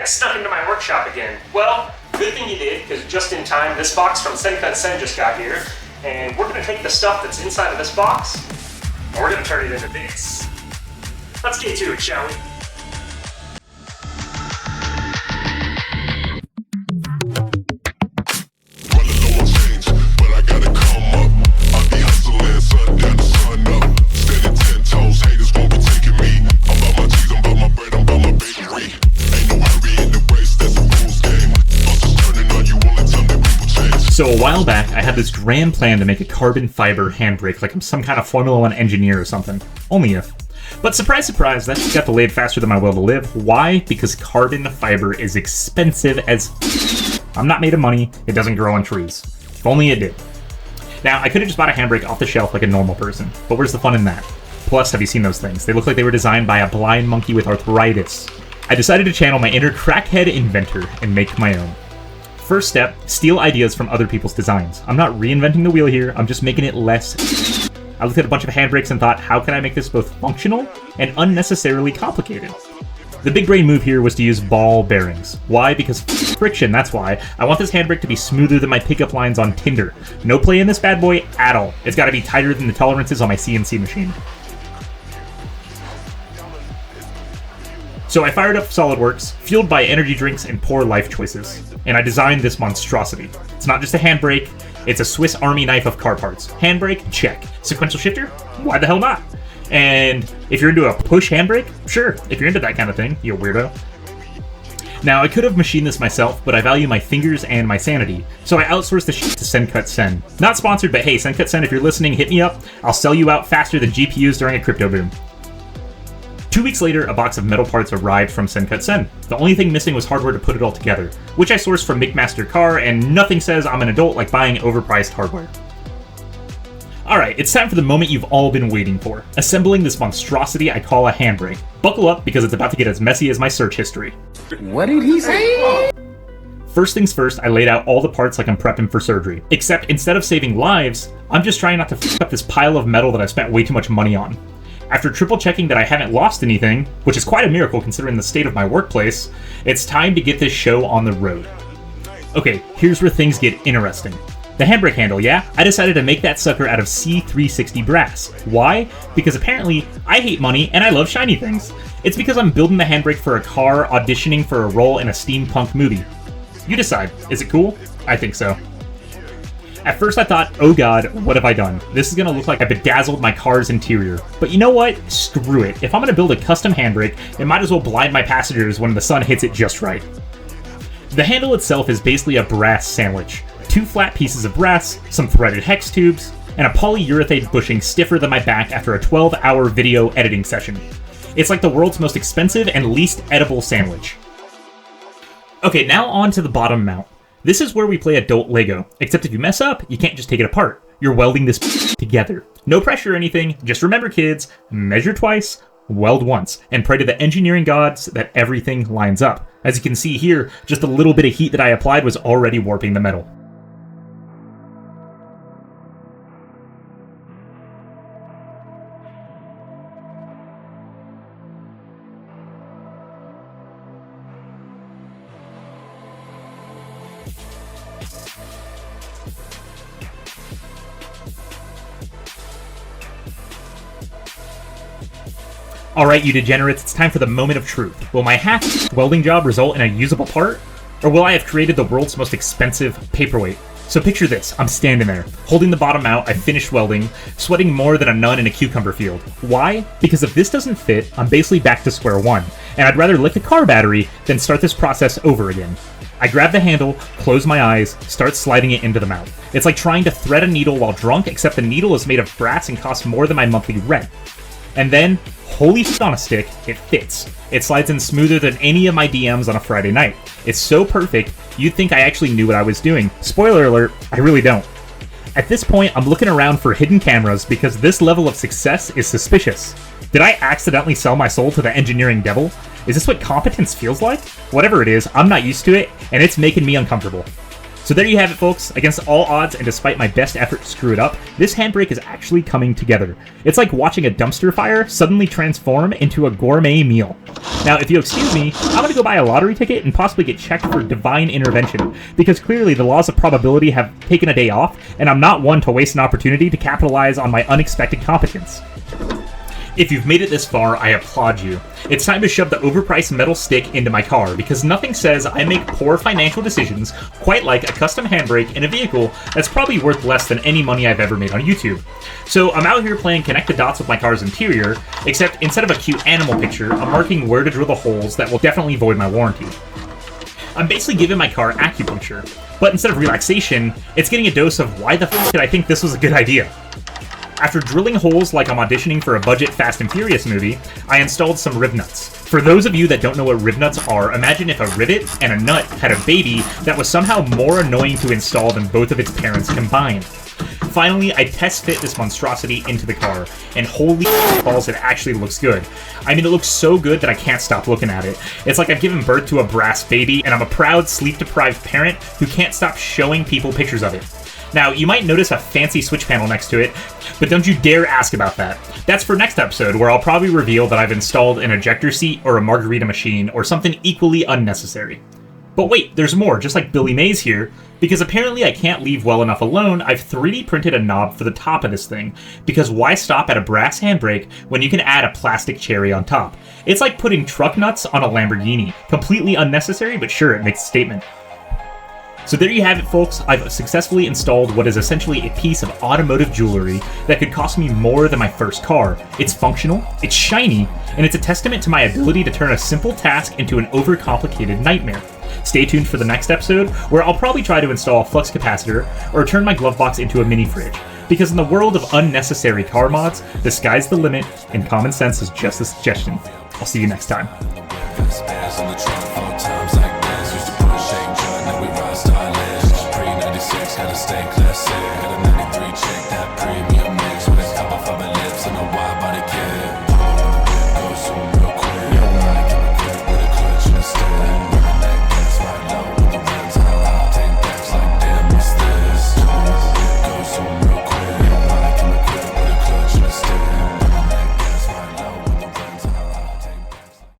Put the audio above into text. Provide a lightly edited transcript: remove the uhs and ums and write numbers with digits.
snuck into my workshop again. Well, good thing you did, because just in time, this box from Sencut Sen just got here, and we're gonna take the stuff that's inside of this box, and we're gonna turn it into this. Let's get to it, shall we? So a while back, I had this grand plan to make a carbon fiber handbrake, like I'm some kind of Formula 1 engineer or something. Only if. But surprise, surprise, that got delayed faster than my will to live. Why? Because carbon fiber is expensive as... I'm not made of money, it doesn't grow on trees. If only it did. Now, I could have just bought a handbrake off the shelf like a normal person, but where's the fun in that? Plus, have you seen those things? They look like they were designed by a blind monkey with arthritis. I decided to channel my inner crackhead inventor and make my own. First step, steal ideas from other people's designs. I'm not reinventing the wheel here, I'm just making it less... I looked at a bunch of handbrakes and thought, how can I make this both functional and unnecessarily complicated? The big brain move here was to use ball bearings. Why? Because friction, that's why. I want this handbrake to be smoother than my pickup lines on Tinder. No play in this bad boy at all. It's gotta be tighter than the tolerances on my CNC machine. So I fired up SolidWorks, fueled by energy drinks and poor life choices, and I designed this monstrosity. It's not just a handbrake, it's a Swiss Army knife of car parts. Handbrake? Check. Sequential shifter? Why the hell not? And if you're into a push handbrake? Sure, if you're into that kind of thing, you weirdo. Now, I could have machined this myself, but I value my fingers and my sanity, so I outsourced the shit to Sencut Sen. Not sponsored, but hey, Sencut Sen, if you're listening, hit me up. I'll sell you out faster than GPUs during a crypto boom. 2 weeks later, a box of metal parts arrived from Sencut Sen. The only thing missing was hardware to put it all together, which I sourced from McMaster Car, and nothing says I'm an adult like buying overpriced hardware. Alright, it's time for the moment you've all been waiting for. Assembling this monstrosity I call a handbrake. Buckle up, because it's about to get as messy as my search history. What did he say? First things first, I laid out all the parts like I'm prepping for surgery. Except instead of saving lives, I'm just trying not to f*** up this pile of metal that I've spent way too much money on. After triple checking that I haven't lost anything, which is quite a miracle considering the state of my workplace, it's time to get this show on the road. Okay, here's where things get interesting. The handbrake handle, yeah? I decided to make that sucker out of C360 brass. Why? Because apparently, I hate money and I love shiny things. It's because I'm building the handbrake for a car auditioning for a role in a steampunk movie. You decide. Is it cool? I think so. At first I thought, oh god, what have I done? This is gonna look like I bedazzled my car's interior. But you know what? Screw it. If I'm gonna build a custom handbrake, it might as well blind my passengers when the sun hits it just right. The handle itself is basically a brass sandwich. 2 flat pieces of brass, some threaded hex tubes, and a polyurethane bushing stiffer than my back after a 12-hour video editing session. It's like the world's most expensive and least edible sandwich. Okay, now on to the bottom mount. This is where we play adult Lego, except if you mess up, you can't just take it apart. You're welding this together. No pressure or anything, just remember kids, measure twice, weld once, and pray to the engineering gods that everything lines up. As you can see here, just a little bit of heat that I applied was already warping the metal. Alright, you degenerates, it's time for the moment of truth. Will my half welding job result in a usable part? Or will I have created the world's most expensive paperweight? So picture this, I'm standing there, holding the bottom out, I finished welding, sweating more than a nun in a cucumber field. Why? Because if this doesn't fit, I'm basically back to square one, and I'd rather lick a car battery than start this process over again. I grab the handle, close my eyes, start sliding it into the mount. It's like trying to thread a needle while drunk, except the needle is made of brass and costs more than my monthly rent. And then, holy shit on a stick, it fits. It slides in smoother than any of my DMs on a Friday night. It's so perfect, you'd think I actually knew what I was doing. Spoiler alert, I really don't. At this point, I'm looking around for hidden cameras because this level of success is suspicious. Did I accidentally sell my soul to the engineering devil? Is this what competence feels like? Whatever it is, I'm not used to it, and it's making me uncomfortable. So there you have it, folks. Against all odds, and despite my best effort to screw it up, this handbrake is actually coming together. It's like watching a dumpster fire suddenly transform into a gourmet meal. Now, Now, if you'll excuse me, I'm gonna go buy a lottery ticket and possibly get checked for divine intervention, because clearly the laws of probability have taken a day off, and I'm not one to waste an opportunity to capitalize on my unexpected competence. If you've made it this far, I applaud you. It's time to shove the overpriced metal stick into my car, because nothing says I make poor financial decisions quite like a custom handbrake in a vehicle that's probably worth less than any money I've ever made on YouTube. So I'm out here playing connect the dots with my car's interior, except instead of a cute animal picture, I'm marking where to drill the holes that will definitely void my warranty. I'm basically giving my car acupuncture, but instead of relaxation, it's getting a dose of why the f*** did I think this was a good idea? After drilling holes like I'm auditioning for a budget Fast and Furious movie, I installed some rib nuts. For those of you that don't know what rib nuts are, imagine if a rivet and a nut had a baby that was somehow more annoying to install than both of its parents combined. Finally, I test fit this monstrosity into the car, and holy balls, it actually looks good. I mean, it looks so good that I can't stop looking at it. It's like I've given birth to a brass baby, and I'm a proud, sleep-deprived parent who can't stop showing people pictures of it. Now, you might notice a fancy switch panel next to it, but don't you dare ask about that. That's for next episode, where I'll probably reveal that I've installed an ejector seat or a margarita machine or something equally unnecessary. But wait, there's more, just like Billy Mays here, because apparently I can't leave well enough alone. I've 3D printed a knob for the top of this thing, because why stop at a brass handbrake when you can add a plastic cherry on top? It's like putting truck nuts on a Lamborghini. Completely unnecessary, but sure, it makes a statement. So there you have it, folks. I've successfully installed what is essentially a piece of automotive jewelry that could cost me more than my first car. It's functional, it's shiny, and it's a testament to my ability to turn a simple task into an overcomplicated nightmare. Stay tuned for the next episode, where I'll probably try to install a flux capacitor or turn my glove box into a mini fridge. Because in the world of unnecessary car mods, the sky's the limit, and common sense is just a suggestion. I'll see you next time. Gotta stay classy.